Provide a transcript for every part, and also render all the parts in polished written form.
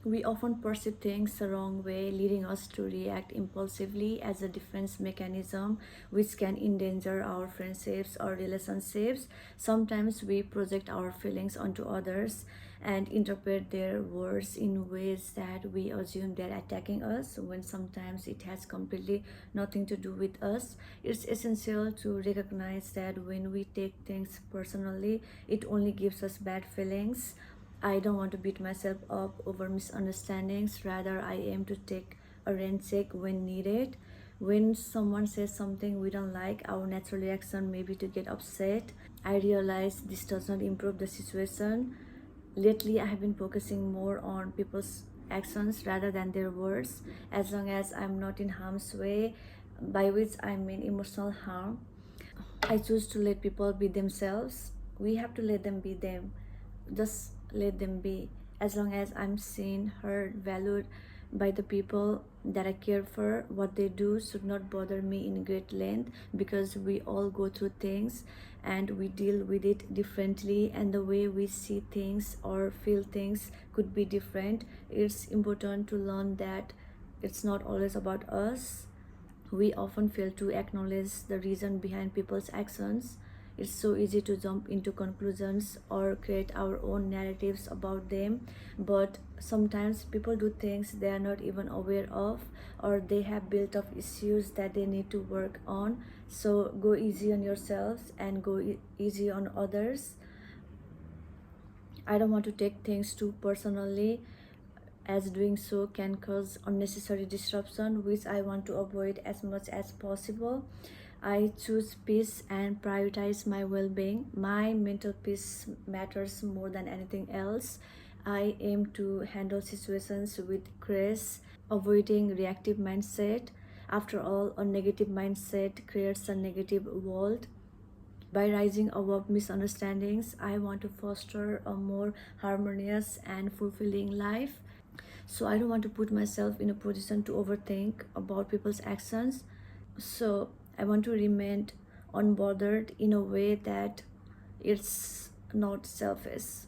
We often perceive things the wrong way, leading us to react impulsively as a defense mechanism, which can endanger our friendships or relationships. Sometimes we project our feelings onto others and interpret their words in ways that we assume they're attacking us, when sometimes it has completely nothing to do with us. It's essential to recognize that when we take things personally, it only gives us bad feelings. I don't want to beat myself up over misunderstandings. Rather, I aim to take a rain check when needed. When someone says something we don't like, our natural reaction may be to get upset. I realize this does not improve the situation. Lately, I have been focusing more on people's actions rather than their words. As long as I'm not in harm's way, by which I mean emotional harm, I choose to let people be themselves. We have to let them be them. Just let them be. As long as I'm seen, heard, valued by the people that I care for, what they do should not bother me in great length, because we all go through things and we deal with it differently, and the way we see things or feel things could be different. It's important to learn that it's not always about us. We often fail to acknowledge the reason behind people's actions. It's so easy to jump into conclusions or create our own narratives about them, but sometimes people do things they are not even aware of, or they have built up issues that they need to work on. So go easy on yourselves and go easy on others. I don't want to take things too personally, as doing so can cause unnecessary disruption, which I want to avoid as much as possible. I choose peace and prioritize my well being. My mental peace matters more than anything else. I aim to handle situations with grace, avoiding reactive mindset. After all, a negative mindset creates a negative world. By rising above misunderstandings, I want to foster a more harmonious and fulfilling life. So I don't want to put myself in a position to overthink about people's actions. So I want to remain unbothered in a way that it's not selfish.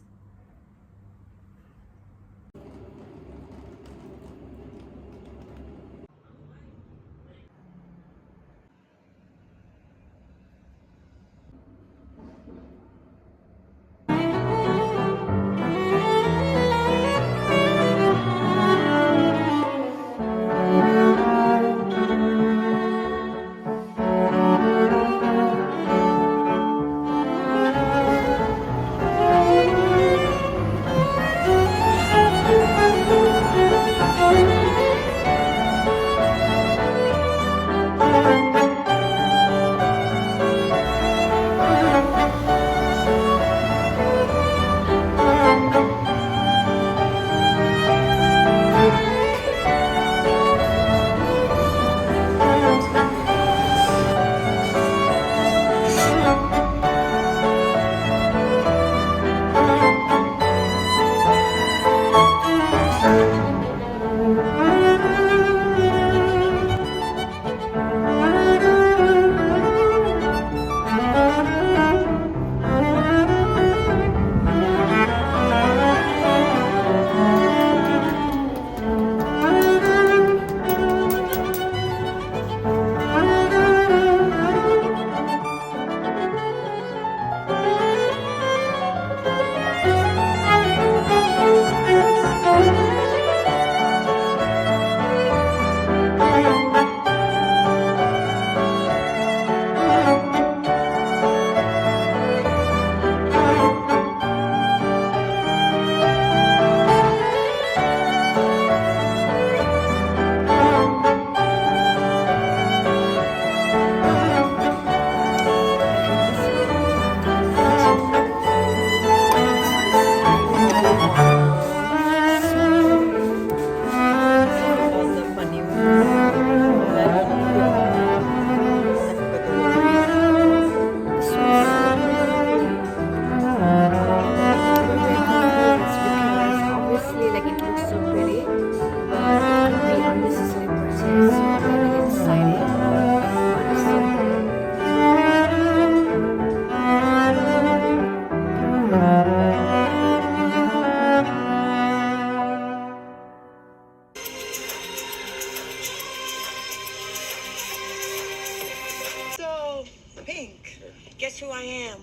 Guess who I am?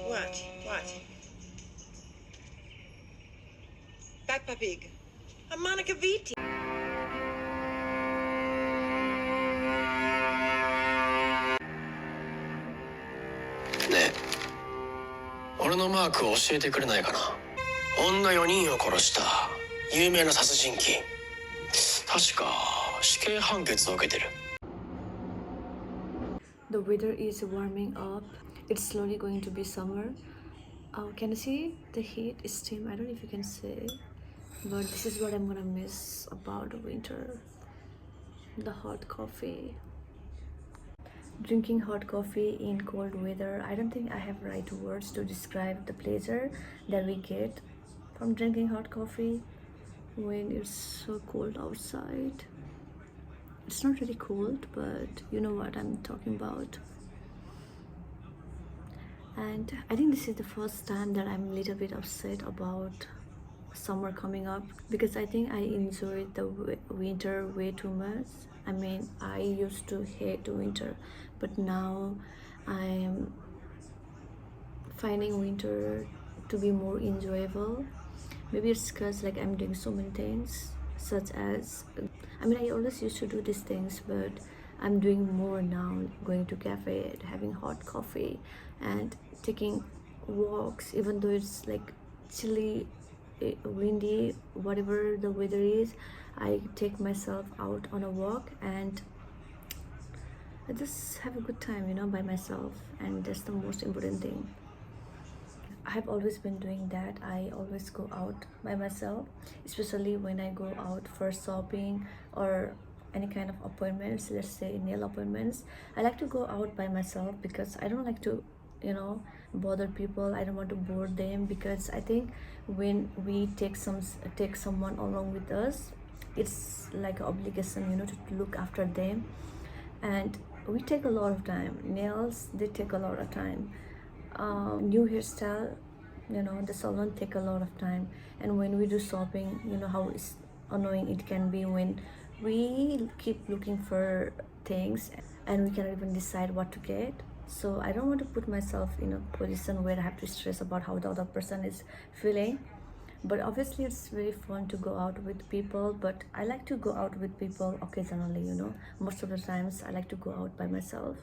What? What? Peppa Pig. I'm Monica Vitti. Ne, 俺のマークを教えてくれないかな。女4人を殺した有名な殺人鬼。確か死刑判決を受けてる。The weather is warming up. It's slowly going to be summer. Can you see the heat steam? I don't know if you can see, but this is what I'm gonna miss about winter. The hot coffee. Drinking hot coffee in cold weather. I don't think I have right words to describe the pleasure that we get from drinking hot coffee when it's so cold outside. It's not really cold, but you know what I'm talking about. And I think this is the first time that I'm a little bit upset about summer coming up, because I think I enjoyed the winter way too much. I mean, I used to hate winter, but now I'm finding winter to be more enjoyable. Maybe it's because like I'm doing so many things, such as, I mean, I always used to do these things, but I'm doing more now, going to cafe, having hot coffee, and taking walks, even though it's like chilly, windy, whatever the weather is. I take myself out on a walk and I just have a good time, by myself, and that's the most important thing. I have always been doing that. I always go out by myself, especially when I go out for shopping or any kind of appointments, let's say nail appointments. I like to go out by myself because I don't like to, bother people. I don't want to bore them, because I think when we take someone along with us, it's like an obligation, to look after them, and we take a lot of time. Nails, they take a lot of time. New hairstyle, the salon take a lot of time. And when we do shopping, how is annoying it can be when we keep looking for things and we cannot even decide what to get. So I don't want to put myself in a position where I have to stress about how the other person is feeling. But obviously it's very fun to go out with people, but I like to go out with people occasionally. Most of the times I like to go out by myself.